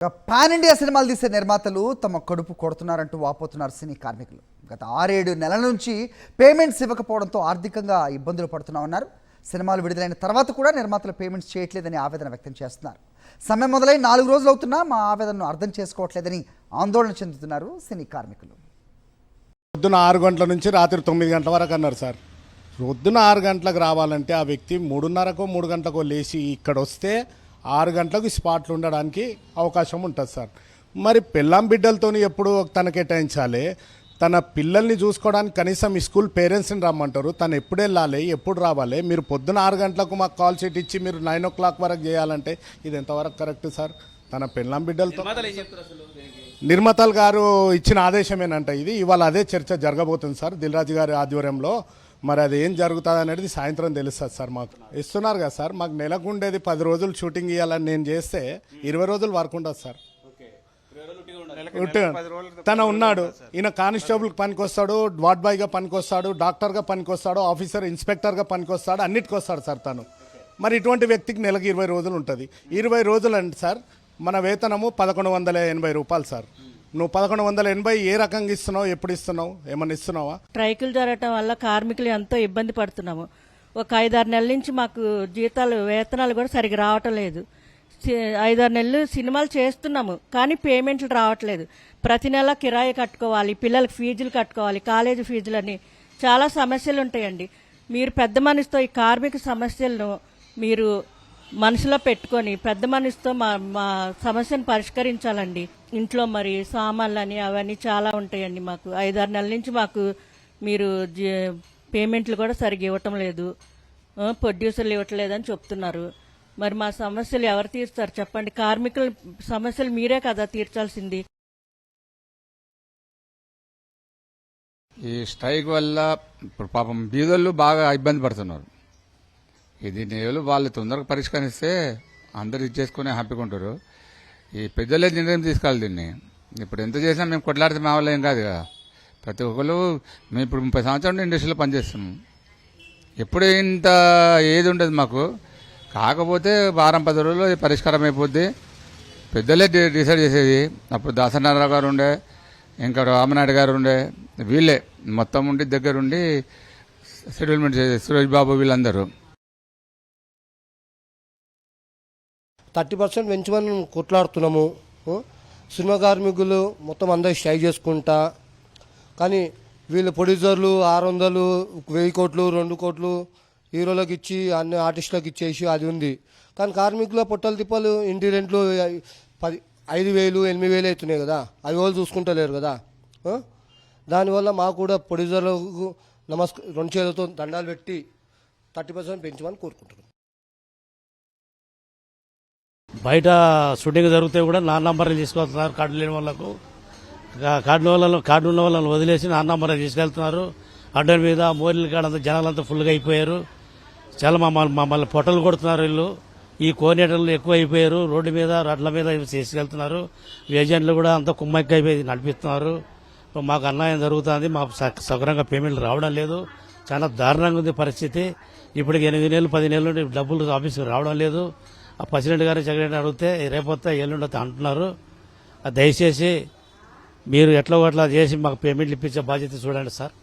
Pan India సినిమాలు తీసే నిర్మాతలు తమ కడుపు కొడుతున్నారంటూ వాపోతున్నారు సినీ కార్మికులు. గత 6-7 నెలల నుంచి పేమెంట్స్ ఇవ్వకపోవడంతో ఆర్థికంగా ఇబ్బందులు పడుతున్నామన్నారు. సినిమాలు విడుదలైన తర్వాత కూడా నిర్మాతలు పేమెంట్స్ చేయట్లేదని ఆవేదన వ్యక్తం చేస్తున్నారు. సమయం మొదలై 4 రోజులు అవుతున్నా మా ఆవేదనను అర్థం చేసుకోవట్లేదని ఆందోళన చెందుతున్నారు సినీ కార్మికులు. పొద్దున 6 గంటల నుంచి రాత్రి 9 గంటల వరకు అన్నారు సార్. పొద్దున 6 గంటలకు రావాలంటే ఆ వ్యక్తి 3:30కో 3 గంటలకో లేచి ఇక్కడ వస్తే 6 గంటలకు స్పాట్లు ఉండడానికి అవకాశం ఉంటుంది సార్. మరి పిల్లం బిడ్డలతో ఎప్పుడు తన కేటాయించాలి? తన పిల్లల్ని చూసుకోవడానికి కనీసం స్కూల్ పేరెంట్స్ని రమ్మంటారు. తను ఎప్పుడు వెళ్ళాలి, ఎప్పుడు రావాలి? మీరు పొద్దున 6 గంటలకు మాకు కాల్ షీట్ ఇచ్చి మీరు 9 o'clock వరకు చేయాలంటే ఇది ఎంతవరకు కరెక్ట్ సార్? తన పిల్లం బిడ్డలతో నిర్మాతలు గారు ఇచ్చిన ఆదేశమేనంట ఇది. ఇవాళ అదే చర్చ జరగబోతుంది సార్ దిల్ రాజు గారి ఆధ్వర్యంలో. మరి అది ఏం జరుగుతుంది అనేది సాయంత్రం తెలుస్తుంది సార్. మాకు ఇస్తున్నారు కదా సార్, మాకు నెలకు ఉండేది 10 రోజులు షూటింగ్ ఇవ్వాలని నేను చేస్తే 20 రోజులు వర్క్ ఉండదు సార్. తన ఉన్నాడు, ఈయన కానిస్టేబుల్ పనికి వస్తాడు, వార్డ్ బాయ్గా పనికి వస్తాడు, డాక్టర్గా పనికి వస్తాడు, ఆఫీసర్ ఇన్స్పెక్టర్గా పనికి వస్తాడు, అన్నిటికి వస్తాడు సార్ తను. మరి ఇటువంటి వ్యక్తికి నెలకు 20 రోజులు ఉంటుంది. 20 రోజులు అంటే సార్ మన వేతనము 1180 రూపాయలు సార్. నువ్వు 1180 ఏ రకంగా ఇస్తున్నావు, ఎప్పుడు ఇస్తున్నావు, ఏమన్నా ఇస్తున్నావా? స్ట్రైకులు జరగటం వల్ల కార్మికులు ఎంతో ఇబ్బంది పడుతున్నాము. ఒక 5-6 నెలల నుంచి మాకు జీతాలు వేతనాలు కూడా సరిగ్గా రావటం లేదు. 5-6 నెలలు సినిమాలు చేస్తున్నాము కానీ పేమెంట్లు రావట్లేదు. ప్రతి నెల కిరాయి కట్టుకోవాలి, పిల్లలకి ఫీజులు కట్టుకోవాలి, కాలేజీ ఫీజులని చాలా సమస్యలు ఉంటాయండి. మీరు పెద్ద మనిషితో ఈ కార్మిక సమస్యలను మీరు మనసులో పెట్టుకొని పెద్ద మనిషితో మా సమస్యను పరిష్కరించాలండి. ఇంట్లో మరి సామాన్లని అవన్నీ చాలా ఉంటాయండి. మాకు 5-6 నెలల నుంచి మాకు మీరు పేమెంట్లు కూడా సరిగ్గా ఇవ్వటం లేదు, ప్రొడ్యూసర్లు ఇవ్వట్లేదని చెప్తున్నారు. మరి మా సమస్యలు ఎవరు తీరుస్తారు చెప్పండి? కార్మికుల సమస్యలు మీరే కదా తీర్చాల్సింది. ఈ స్ట్రైక్ వల్ల పాపం బీదోళ్ళు బాగా ఇబ్బంది పడుతున్నారు. ఇది నేను వాళ్ళు తొందరగా పరిష్కరిస్తే అందరు ఇది చేసుకుని హ్యాపీగా ఉంటారు. ఈ పెద్దలే నిర్ణయం తీసుకోవాలి దీన్ని. ఇప్పుడు ఎంత చేసినా మేము కొట్లాడితే మా వల్ల ఏం కాదు కదా. ప్రతి ఒక్కరు మేము ఇప్పుడు 30 సంవత్సరాల ఇండస్ట్రీలో పనిచేస్తున్నాం. ఎప్పుడు ఇంత ఏది ఉండదు మాకు. కాకపోతే వారం 10 రోజుల్లో పరిష్కారం అయిపోద్ది. పెద్దలే డిసైడ్ చేసేది. అప్పుడు దాసనారాయణ గారు ఉండే, ఇంకా రామనాయుడు గారు ఉండే, వీళ్ళే మొత్తం ఉండి దగ్గరుండి సెటిల్మెంట్ చేసేది. సురేష్ బాబు వీళ్ళందరూ 30% పెంచమని కొట్లాడుతున్నాము. సినిమా కార్మికులు మొత్తం అందరూ స్ట్రైక్ చేసుకుంటా, కానీ వీళ్ళు ప్రొడ్యూసర్లు 600, 1000 కోట్లు, 2 కోట్లు హీరోలకు ఇచ్చి అన్ని ఆర్టిస్టులకు ఇచ్చేసి అది ఉంది. కానీ కార్మికుల పొట్టలు తిప్పలు, ఇంటి రెంట్లు 5,000, 8,000 అవుతున్నాయి కదా. అవి వాళ్ళు చూసుకుంటలేరు కదా. దానివల్ల మాకు కూడా ప్రొడ్యూసర్లకు 2 చేతులతో దండాలు పెట్టి 30% పెంచమని కోరుకుంటున్నాం. బయట షూటింగ్ జరిగితే కూడా 4 నంబర్లు తీసుకొస్తున్నారు. కార్డు లేని వాళ్ళకు, కార్డు ఉన్న వాళ్ళని వదిలేసి 4 నంబర్లు తీసుకెళ్తున్నారు. అడ్డ మీద మోరీల కాడంతా జనాలంతా ఫుల్గా అయిపోయారు. చాలా మమ్మల్ని పొట్టలు కొడుతున్నారు వీళ్ళు. ఈ కోనేటర్లు ఎక్కువ అయిపోయారు. రోడ్డు మీద రడ్ల మీద తీసుకెళ్తున్నారు. ఏజెంట్లు కూడా అంతా కుమ్మక్కి అయిపోయి నడిపిస్తున్నారు. మాకు అన్యాయం జరుగుతుంది. మాకు సక్రంగా పేమెంట్లు రావడం లేదు. చాలా దారుణంగా ఉంది పరిస్థితి. ఇప్పటికి 8 నెలలు 10 నెలల నుండి డబ్బులు ఆఫీసుకు రావడం లేదు. ఆ ప్రెసిడెంట్ గారు సెక్రటరీ అడిగితే రేపొస్తా ఎల్లుండొస్తా అంటున్నారు. దయచేసి మీరు ఎట్లా చేసి మాకు పేమెంట్లు ఇప్పించే బాధ్యత చూడండి సార్.